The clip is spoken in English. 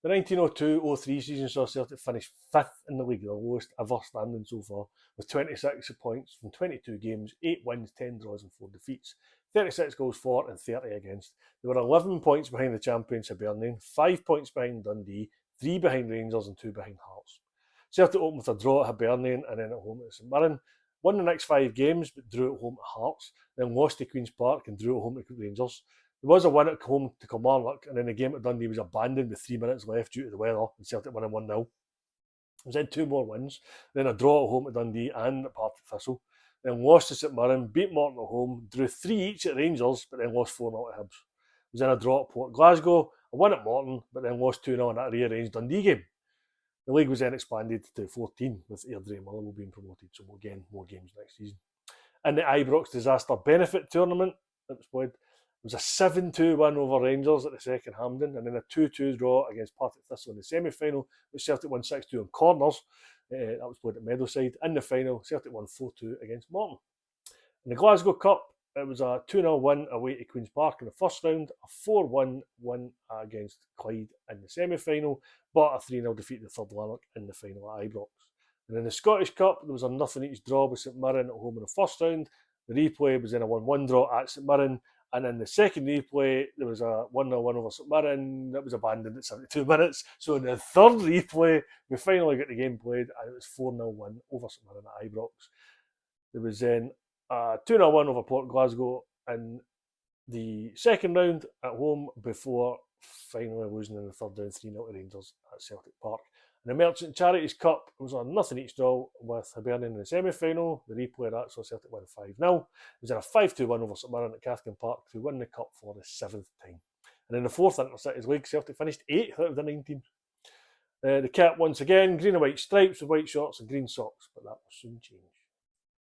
The 1902-03 season saw Celtic finish 5th in the league, the lowest ever standing so far, with 26 points from 22 games, 8 wins, 10 draws and 4 defeats, 36 goals for and 30 against. They were 11 points behind the champions Hibernian, 5 points behind Dundee, 3 behind Rangers and 2 behind Hearts. Celtic opened with a draw at Hibernian and then at home at St Mirren. Won the next 5 games but drew at home at Hearts, then lost to Queen's Park and drew at home to Rangers. There was a win at home to Kilmarnock, and then the game at Dundee was abandoned with 3 minutes left due to the weather, and Celtic won 1-0. There was then 2 more wins, then a draw at home at Dundee and at Partick Thistle, then lost to St Mirren, beat Morton at home, drew 3 each at Rangers, but then lost 4-0 at Hibs. There was then a draw at Port Glasgow, a win at Morton, but then lost 2-0 in that rearranged Dundee game. The league was then expanded to 14, with Airdrie and Motherwell being promoted, so again, more games next season. In the Ibrox Disaster Benefit Tournament, it was played. It was a 7-2 win over Rangers at the second Hampden, and then a 2-2 draw against Partick Thistle in the semi-final, which Celtic won 6-2 on corners. That was played at Meadowside. In the final, Celtic won 4-2 against Morton. In the Glasgow Cup, it was a 2-0 win away to Queen's Park in the first round, a 4-1 win against Clyde in the semi-final, but a 3-0 defeat to Third Lanark in the final at Ibrox. And in the Scottish Cup, there was a nothing each draw with St Mirren at home in the first round. The replay was then a 1-1 draw at St Mirren. And in the second replay, there was a 1-0 win over St Mirren that was abandoned at 72 minutes. So in the third replay, we finally got the game played, and it was 4-0 win over St Mirren at Ibrox. There was then a 2-0 win over Port Glasgow in the second round at home before finally losing in the third round 3-0 to Rangers at Celtic Park. In the Merchant Charities Cup, it was a nothing each draw with Hibernian in the semi-final. The replay of that saw Celtic win 5-0. It was in a 5-2 win over St Mirren at Cathkin Park to win the cup for the 7th time. And in the 4th Inter-Cities League, Celtic finished 8th out of the 9 teams. The kit, once again, green and white stripes with white shorts and green socks, but that will soon change.